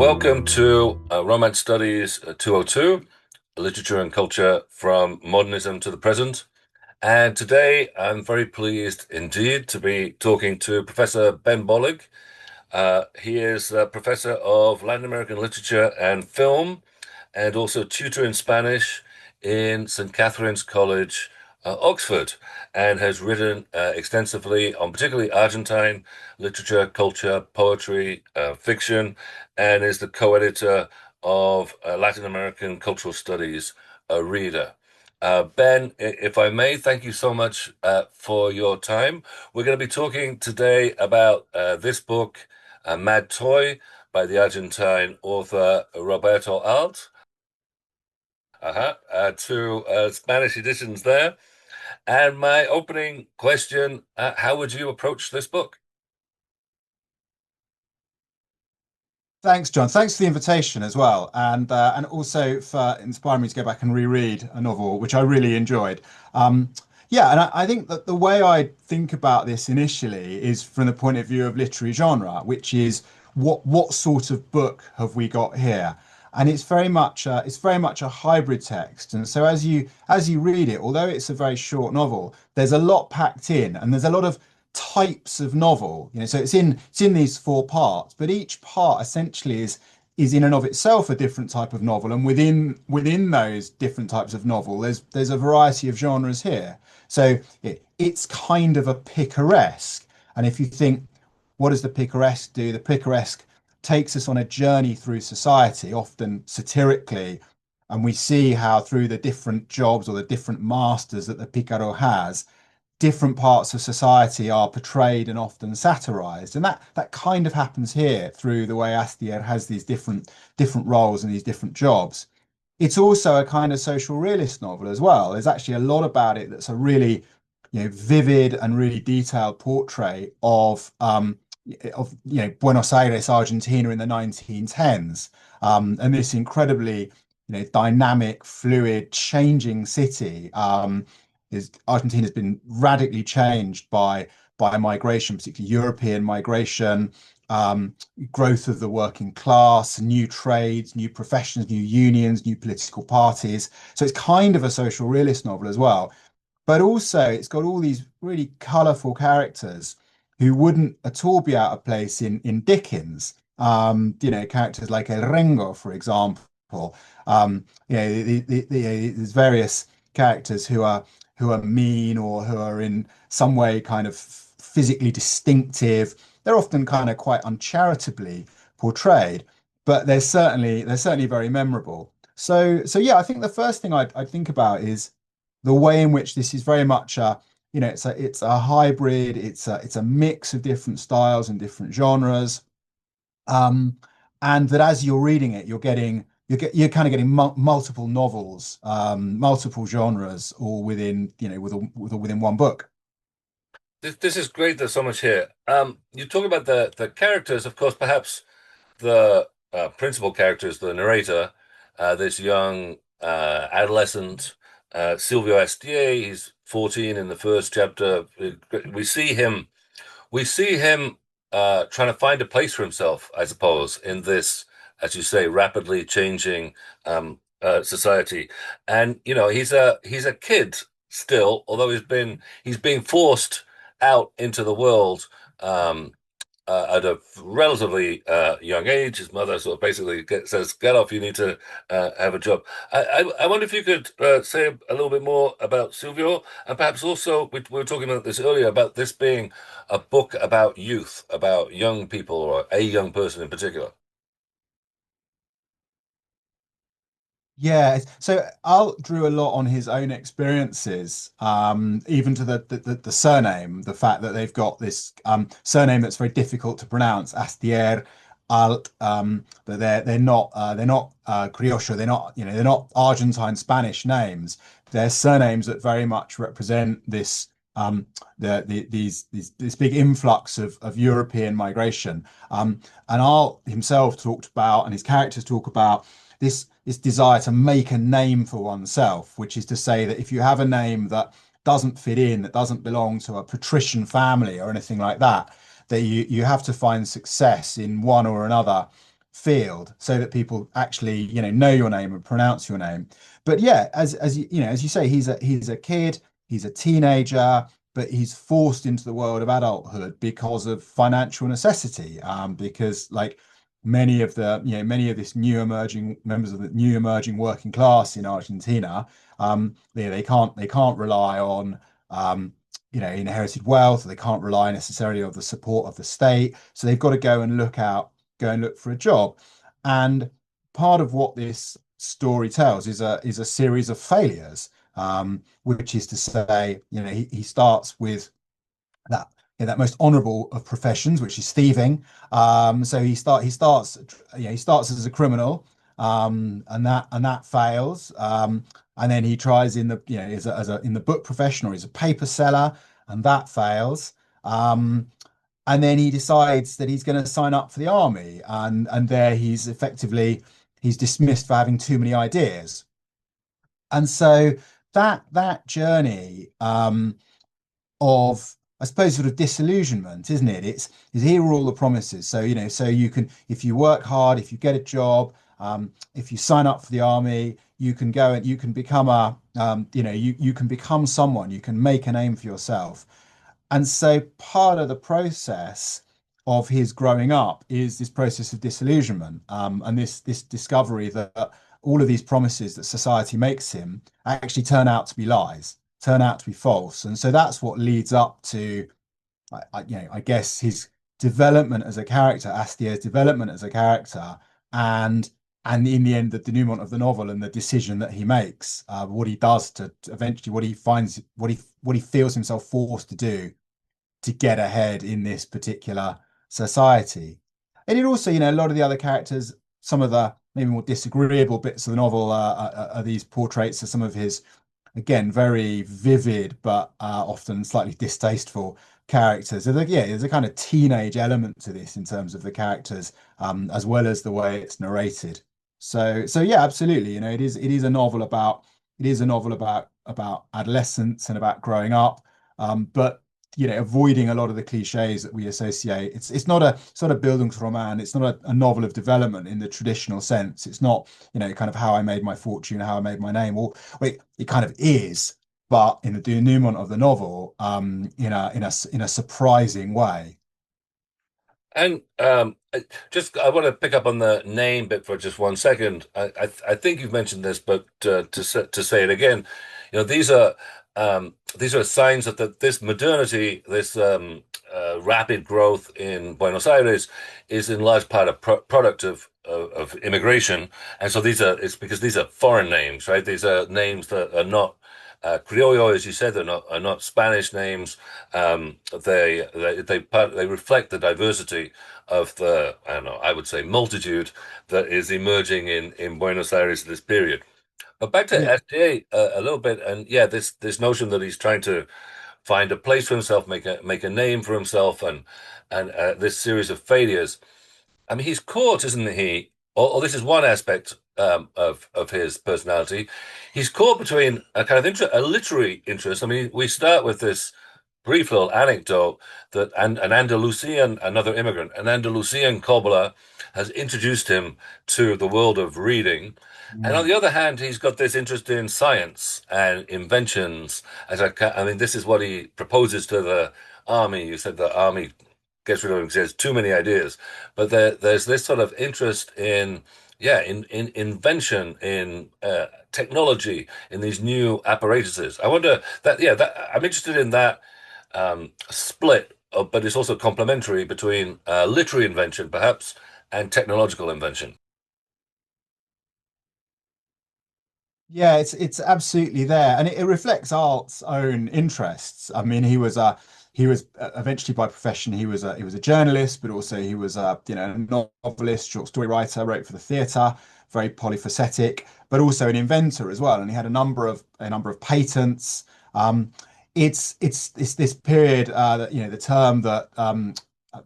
Welcome to Romance Studies 202, Literature and Culture from Modernism to the Present. And today I'm very pleased indeed to be talking to Professor Ben Bollig. He is a professor of Latin American literature and film, and also tutor in Spanish in St. Catherine's College, Oxford, and has written extensively on particularly Argentine literature, culture, poetry, fiction, and is the co-editor of Latin American Cultural Studies, a reader. Ben, if I may, thank you so much for your time. We're going to be talking today about this book, Mad Toy, by the Argentine author Roberto Arlt. Two Spanish editions there. And my opening question, how would you approach this book? Thanks, John. Thanks for the invitation as well, and also for inspiring me to go back and reread a novel, which I really enjoyed. Yeah, and I think that the way I think about this initially is from the point of view of literary genre, which is what sort of book have we got here? And it's very much a hybrid text. And so as you read it, although it's a very short novel, there's a lot packed in, and there's a lot of types of novel. So it's in these four parts, but each part essentially is in and of itself a different type of novel, and within those different types of novel, there's a variety of genres here. So it's kind of a picaresque. And if you think, what does the picaresque do? The picaresque takes us on a journey through society, often satirically, and we see how through the different jobs or the different masters that the picaro has, different parts of society are portrayed and often satirized. And that kind of happens here through the way Astier has these different roles and these different jobs. It's also a kind of social realist novel as well. There's actually a lot about it that's a really, vivid and really detailed portrait of Buenos Aires, Argentina in the 1910s, and this incredibly dynamic, fluid, changing city. Is Argentina's been radically changed by migration, particularly European migration, growth of the working class, new trades, new professions, new unions, new political parties. So it's kind of a social realist novel as well. But also, it's got all these really colourful characters who wouldn't at all be out of place in Dickens. Characters like El Rengo, for example. There's various characters who are mean or who are in some way kind of physically distinctive. They're often kind of quite uncharitably portrayed, but they're certainly very memorable. So yeah, I think the first thing I'd think about is the way in which this is very much it's a hybrid, it's a mix of different styles and different genres. Um, and that as you're reading it, you're kind of getting multiple novels, multiple genres, all within, within one book. This is great. There's so much here. You talk about the characters, of course, perhaps the principal characters, the narrator, this young adolescent Silvio Astier. He's 14 in the first chapter. We see him. We see him trying to find a place for himself, I suppose, in this, as you say, rapidly changing society. And he's a kid still, although he's being forced out into the world at a relatively young age. His mother sort of basically says, "Get off! You need to have a job." I wonder if you could say a little bit more about Silvio, and perhaps also we were talking about this earlier about this being a book about youth, about young people, or a young person in particular. Yeah, so Al drew a lot on his own experiences, even to the surname, the fact that they've got this surname that's very difficult to pronounce, Astier, Alt, that they're not criollo, they're not Argentine Spanish names. They're surnames that very much represent this big influx of European migration. And Al himself talked about, and his characters talk about this desire to make a name for oneself, which is to say that if you have a name that doesn't fit in, that doesn't belong to a patrician family or anything like that, that you have to find success in one or another field so that people actually, know your name and pronounce your name. But yeah, as you say, he's a kid, he's a teenager, but he's forced into the world of adulthood because of financial necessity. Because like many of this new emerging members of the new emerging working class in Argentina, they can't rely on inherited wealth. They can't rely necessarily on the support of the state. So they've got to go and look for a job. And part of what this story tells is a series of failures, which is to say, he starts with that that most honourable of professions, which is thieving. So he starts as a criminal, and that fails. And then he tries in the in the book profession, or he's a paper seller, and that fails. And then he decides that he's going to sign up for the army, and there he's dismissed for having too many ideas. And so that journey, of, I suppose, sort of disillusionment, isn't it? It's here are all the promises. So, so you can, if you work hard, if you get a job, if you sign up for the army, you can go and you can become you can become someone, you can make a name for yourself. And so part of the process of his growing up is this process of disillusionment, and this discovery that all of these promises that society makes him actually turn out to be lies, turn out to be false. And so that's what leads up to, I guess, his development as a character, Astier's development as a character, and in the end, the denouement of the novel and the decision that he makes, what he does to eventually, what he finds, what he feels himself forced to do to get ahead in this particular society. And it also, a lot of the other characters, some of the maybe more disagreeable bits of the novel are these portraits of some of his, again, very vivid but often slightly distasteful characters. So there's a kind of teenage element to this in terms of the characters, as well as the way it's narrated. So yeah, absolutely. It is a novel about adolescence and about growing up, but avoiding a lot of the cliches that we associate. It's not a Bildungsroman. It's not a novel of development in the traditional sense. It's not, kind of how I made my fortune, how I made my name. Or wait, it kind of is, but in the denouement of the novel, in a surprising way. And I want to pick up on the name bit for just 1 second. I think you've mentioned this, but to say it again, these are signs that this modernity, this rapid growth in Buenos Aires, is in large part a product of immigration, and so it's because these are foreign names, right? These are names that are not Criollo, as you said, are not Spanish names. They reflect the diversity of the, I don't know, I would say multitude that is emerging in Buenos Aires at this period. But back to Yeah. SDA a little bit, and yeah, this notion that he's trying to find a place for himself, make a name for himself, and this series of failures. I mean, he's caught, isn't he? Or this is one aspect of his personality. He's caught between a kind of a literary interest. I mean, we start with this brief little anecdote that an Andalusian, another immigrant, an Andalusian cobbler has introduced him to the world of reading. And on Mm. the other hand, he's got this interest in science and inventions. I mean, this is what he proposes to the army. You said the army gets rid of him because he has too many ideas. But there's this sort of interest in, yeah, in invention, in technology, in these new apparatuses. I wonder that, yeah, that I'm interested in that split, but it's also complementary between literary invention, perhaps, and technological invention. Yeah, it's absolutely there, and it reflects Art's own interests. I mean, he was eventually by profession he was a journalist, but also he was a novelist, short story writer, wrote for the theatre, very polyphacetic, but also an inventor as well. And he had a number of patents. Um, it's this period that the term that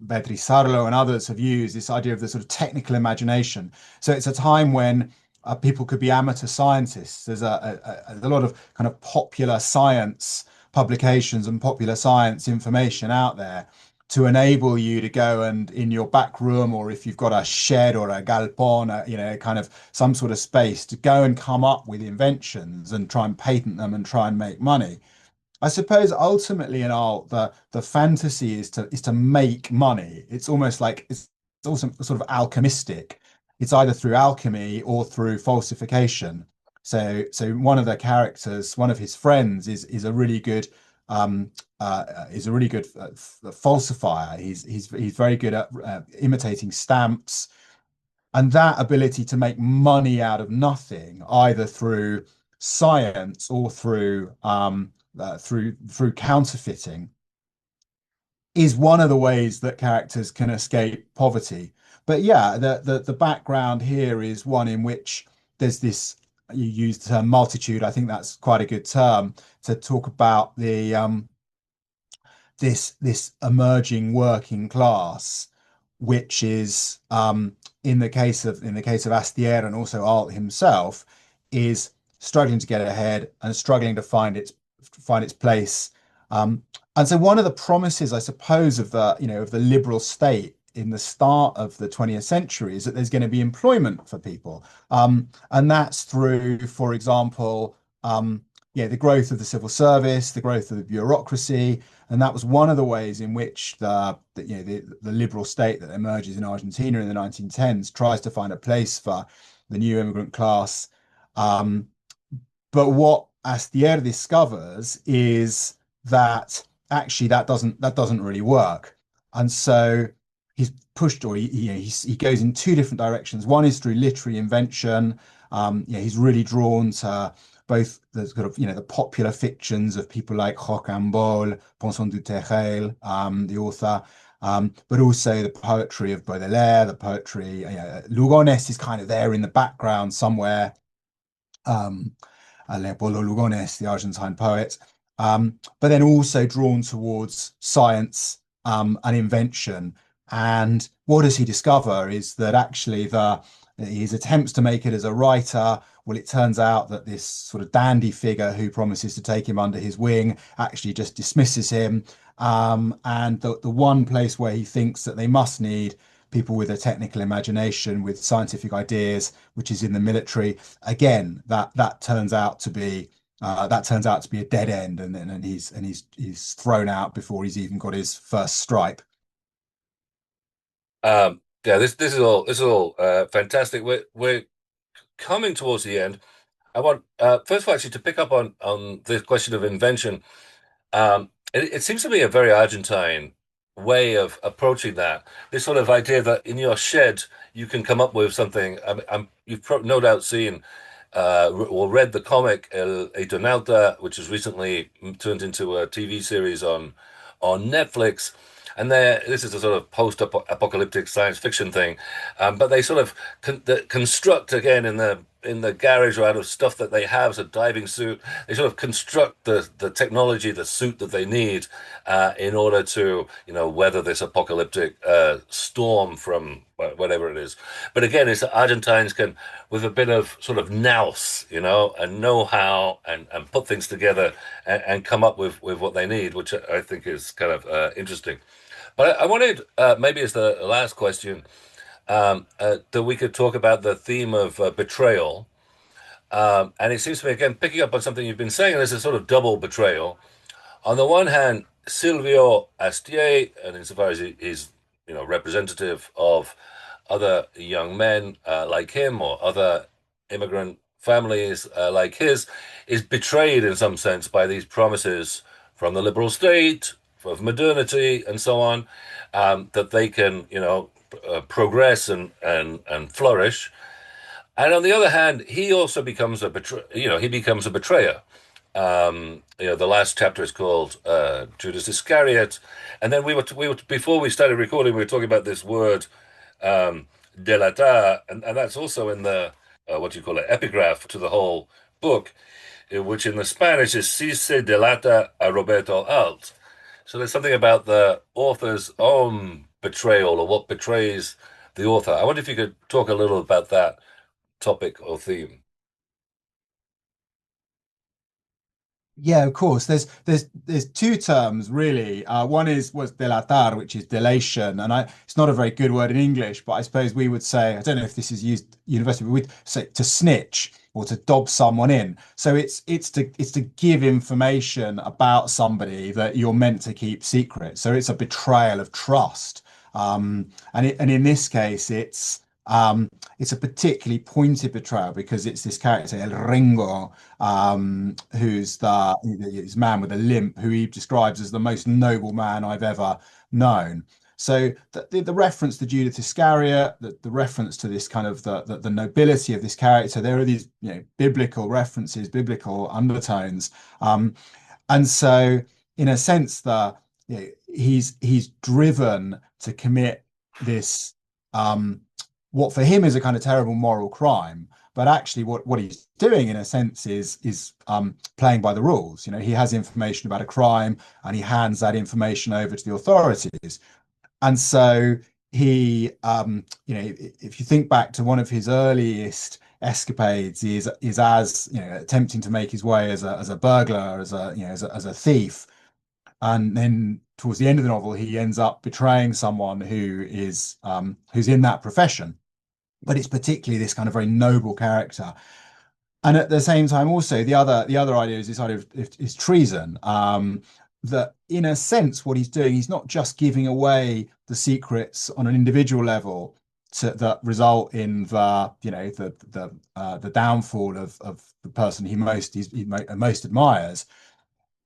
Beasley-Murray and others have used, this idea of the sort of technical imagination. So it's a time when people could be amateur scientists. There's a lot of kind of popular science publications and popular science information out there to enable you to go and in your back room, or if you've got a shed or a galpon, kind of some sort of space to go and come up with inventions and try and patent them and try and make money. I suppose ultimately in art, the fantasy is to make money. It's almost like it's also sort of alchemistic. It's either through alchemy or through falsification. So one of the characters, one of his friends, is a really good falsifier. He's very good at imitating stamps, and that ability to make money out of nothing, either through science or through counterfeiting, is one of the ways that characters can escape poverty. But yeah, the background here is one in which there's this, you use the term multitude. I think that's quite a good term to talk about this emerging working class, which is in the case of Astier and also Arlt himself, is struggling to get ahead and struggling to find its place. And so one of the promises, I suppose, of the liberal state in the start of the 20th century is that there's going to be employment for people. And that's through, for example, the growth of the civil service, the growth of the bureaucracy, and that was one of the ways in which the liberal state that emerges in Argentina in the 1910s tries to find a place for the new immigrant class. But what Astier discovers is that actually that doesn't really work, and so he's pushed, or he goes in two different directions. One is through literary invention. He's really drawn to both the sort of the popular fictions of people like Rocambole, Ponson du Terrail, the author, but also the poetry of Baudelaire, the poetry. Lugones is kind of there in the background somewhere. Um, Leopoldo Lugones, the Argentine poet, but then also drawn towards science and invention. And what does he discover is that actually his attempts to make it as a writer, well, it turns out that this sort of dandy figure who promises to take him under his wing actually just dismisses him. And the one place where he thinks that they must need people with a technical imagination, with scientific ideas, which is in the military. Again, that turns out to be a dead end, and he's thrown out before he's even got his first stripe. Yeah, this is all fantastic. We're coming towards the end. I want first of all actually to pick up on the question of invention. It seems to me a very Argentine way of approaching that. This sort of idea that in your shed you can come up with something. You've no doubt seen or read the comic El Etonauta, which was recently turned into a TV series on Netflix. And this is a sort of post-apocalyptic science fiction thing, but they sort of construct again in the garage or out of stuff that they have, so diving suit. They sort of construct the technology, the suit that they need in order to weather this apocalyptic storm from whatever it is. But again, it's that Argentines can, with a bit of sort of nous, and know-how, and put things together and come up with what they need, which I think is kind of interesting. But I wanted, maybe as the last question, that we could talk about the theme of betrayal. And it seems to me, again, picking up on something you've been saying, there's a sort of double betrayal. On the one hand, Silvio Astier, and insofar as he's representative of other young men like him or other immigrant families like his, is betrayed in some sense by these promises from the liberal state, of modernity, and so on, that they can, progress and flourish. And on the other hand, he also becomes he becomes a betrayer. The last chapter is called Judas Iscariot, and then we were before we started recording, we were talking about this word delatar, and that's also in the what do you call it, epigraph to the whole book, which in the Spanish is "Si se delata a Roberto Arlt." So there's something about the author's own betrayal, or what betrays the author. I wonder if you could talk a little about that topic or theme. Yeah, of course. There's two terms really. One was delatar, which is delation, and it's not a very good word in English, but I suppose we would say, I don't know if this is used universally, but we'd say to snitch or to dob someone in. So it's to give information about somebody that you're meant to keep secret. So it's a betrayal of trust. And in this case, it's a particularly pointed betrayal because it's this character El Ringo, who's his man with a limp, who he describes as the most noble man I've ever known. So the reference to Judith Iscariot, the reference to this kind of the nobility of this character, there are these biblical references, biblical undertones, and so in a sense, he's driven to commit this what for him is a kind of terrible moral crime. But actually, what he's doing, in a sense, is playing by the rules. He has information about a crime, and he hands that information over to the authorities. And so if you think back to one of his earliest escapades, is as attempting to make his way as a burglar, as a thief, and then towards the end of the novel, he ends up betraying someone who's in that profession. But it's particularly this kind of very noble character. And at the same time, also the other idea is this idea of is treason. That in a sense, what he's doing, he's not just giving away the secrets on an individual level that result in the downfall of the person he most admires,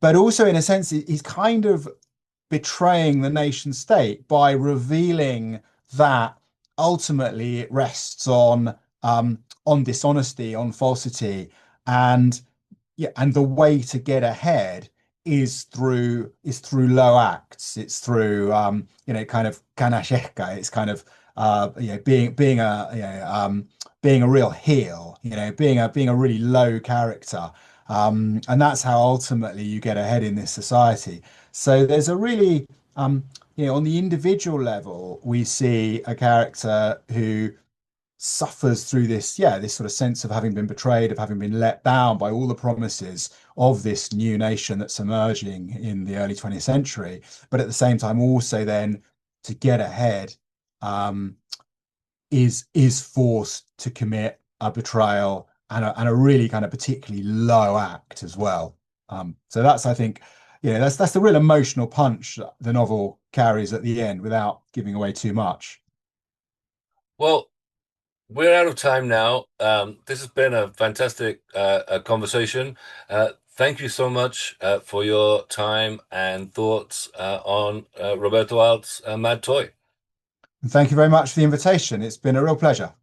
but also in a sense, he's kind of betraying the nation state by revealing that ultimately it rests on dishonesty, on falsity, and yeah, and the way to get ahead is through low acts. It's through kind of kanasheka. It's kind of being a real heel, being a really low character. And that's how ultimately you get ahead in this society. So there's a really on the individual level, we see a character who suffers through this sort of sense of having been betrayed, of having been let down by all the promises of this new nation that's emerging in the early 20th century. But at the same time, also then to get ahead, um, is forced to commit a betrayal and a really kind of particularly low act as well. So that's, I think, that's the real emotional punch that the novel carries at the end without giving away too much. Well, we're out of time now. This has been a fantastic conversation. Thank you so much for your time and thoughts on Roberto Arlt's Mad Toy. And thank you very much for the invitation. It's been a real pleasure.